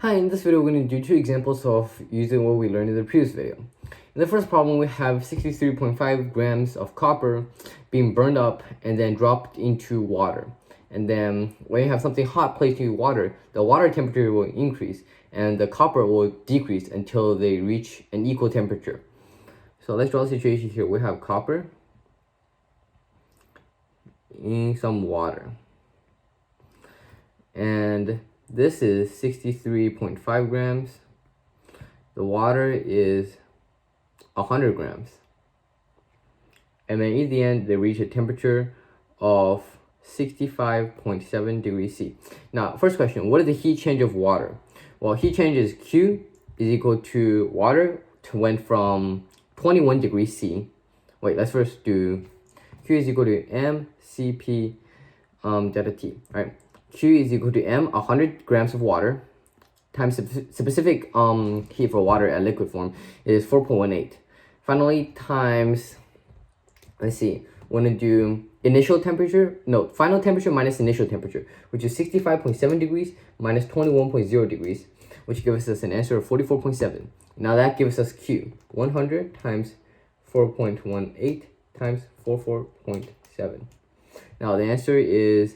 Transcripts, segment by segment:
Hi, in this video we're going to do two examples of using what we learned in the previous video. In the first problem we have 63.5 grams of copper being burned up and then dropped into water. And then when you have something hot placed into water, the water temperature will increase and the copper will decrease until they reach an equal temperature. So let's draw a situation here. We have copper in some water. And this is 63.5 grams. The water is 100 grams. And then in the end, they reach a temperature of 65.7 degrees C. Now, first question, what is the heat change of water? Well, heat change is Q is equal to water went from 21 degrees C. Wait, let's first do Q is equal to mCp delta T, right? Q is equal to M, 100 grams of water, times specific heat for water at liquid form is 4.18. Finally, times, let's see, we're going to do final temperature minus initial temperature, which is 65.7 degrees minus 21.0 degrees, which gives us an answer of 44.7. Now that gives us Q, 100 times 4.18 times 44.7. Now the answer is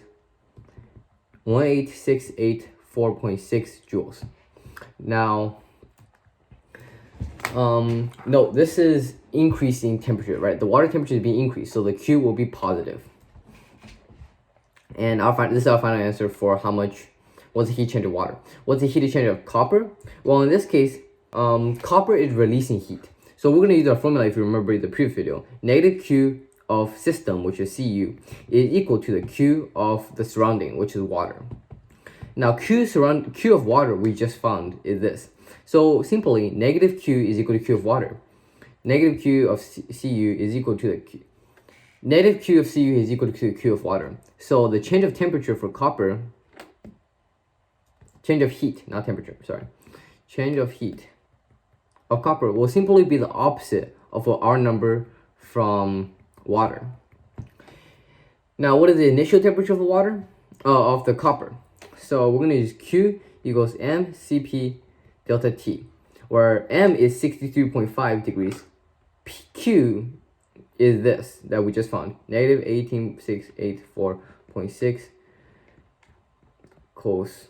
18684.6 joules. Now, no, this is increasing temperature, right? The water temperature is being increased, so the Q will be positive. And this is our final answer for what's the heat change of water. What's the heat change of copper? Well, in this case, copper is releasing heat. So we're going to use our formula if you remember the previous video. Negative Q of system, which is Cu, is equal to the Q of the surrounding, which is water. Now Q of water we just found is this. So simply, negative Q is equal to Q of water. Negative Q of Cu is equal to the Q. Negative Q of Cu is equal to Q of water. So the change of temperature for copper, change of heat, not temperature, sorry. Change of heat of copper will simply be the opposite of our number from water. Now, what is the initial temperature of the water? Of the copper. So we're going to use Q equals mCp delta T, where M is 63.5 degrees. Q is this that we just found, negative 18684.6 equals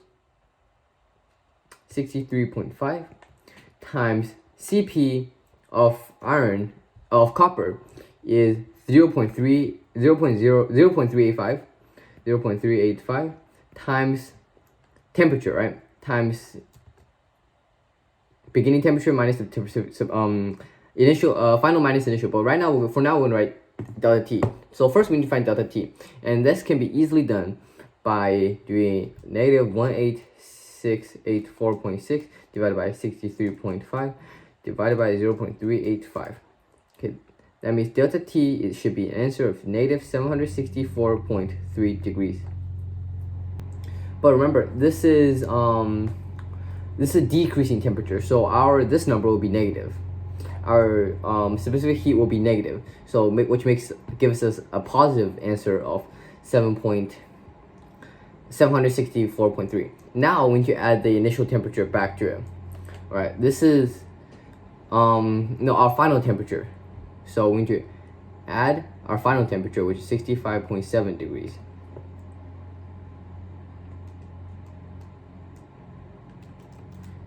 63.5 times Cp of copper is 0.385 times temperature, right? Times beginning temperature minus the initial final minus initial. But right now, for now, we're gonna write delta T. So first we need to find delta T, and this can be easily done by doing negative 18684.6 divided by 63.5 divided by 0.385. Okay, that means delta T should be an answer of negative 764.3 degrees. But remember, this is a decreasing temperature, so this number will be negative. Our specific heat will be negative, so which gives us a positive answer of 764.3. Now we need to add the initial temperature back to it. All right, this is our final temperature. So we need to add our final temperature, which is 65.7 degrees.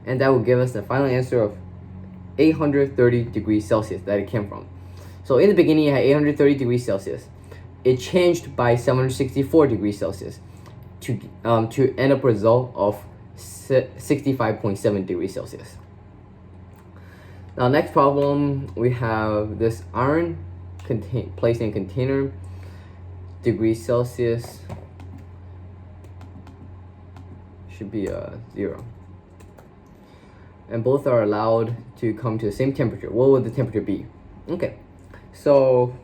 And that will give us the final answer of 830 degrees Celsius that it came from. So in the beginning, it had 830 degrees Celsius. It changed by 764 degrees Celsius to end up a result of 65.7 degrees Celsius. Now, next problem, we have this iron placed in a container, degrees Celsius should be 0. And both are allowed to come to the same temperature. What would the temperature be? Okay, so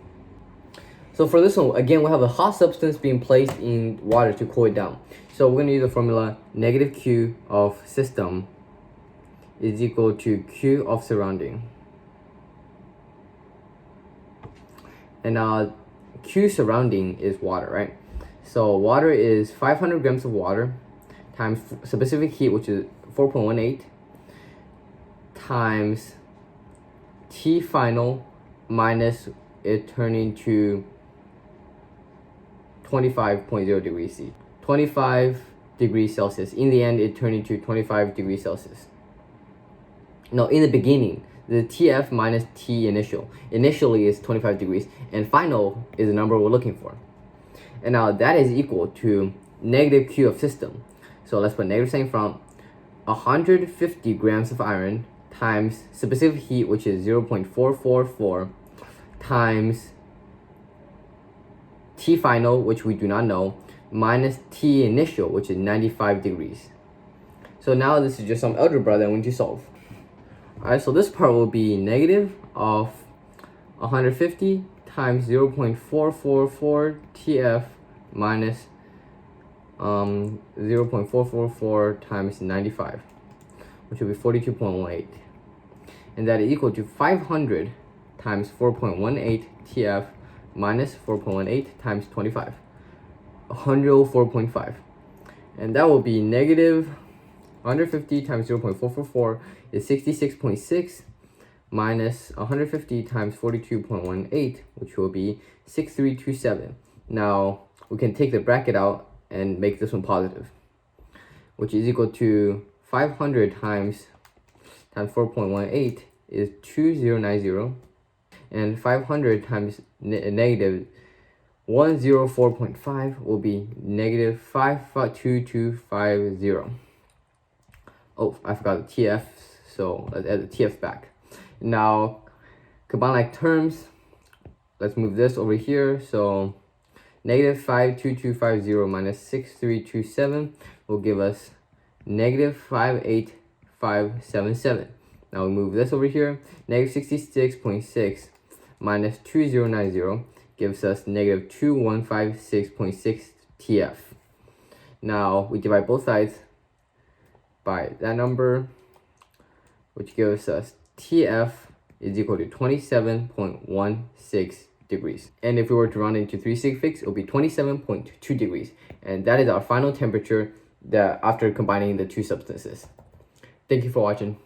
for this one, again, we have a hot substance being placed in water to cool it down. So we're going to use the formula negative Q of system is equal to Q of surrounding. And Q surrounding is water, right? So water is 500 grams of water times specific heat, which is 4.18 times T final minus it turning to 25.0 degrees C. 25 degrees Celsius. In the end, it turned into 25 degrees Celsius. No, in the beginning, the TF minus T initial. Initially is 25 degrees, and final is the number we're looking for. And now that is equal to negative Q of system. So let's put negative sign from 150 grams of iron times specific heat, which is 0.444, times T final, which we do not know, minus T initial, which is 95 degrees. So now this is just some algebra that we need to solve. Alright, so this part will be negative of 150 times 0.444 TF minus 0.444 times 95, which will be 42.18. And that is equal to 500 times 4.18 TF minus 4.18 times 25, 104.5. And that will be negative 150 times 0.444 is 66.6 minus 150 times 42.18, which will be 6327. Now we can take the bracket out and make this one positive, which is equal to 500 times 4.18 is 2090, and 500 times negative 104.5 will be negative 52250. Oh, I forgot the TF, so let's add the TF back. Now, combine like terms, let's move this over here. So negative 52250 minus 6327 will give us negative 58577. Now we move this over here. Negative 66.6 minus 2090 gives us negative 2156.6 TF. Now we divide both sides by that number, which gives us TF is equal to 27.16 degrees. And if we were to run into 3 sig figs, it will be 27.2 degrees. And that is our final temperature that after combining the two substances. Thank you for watching.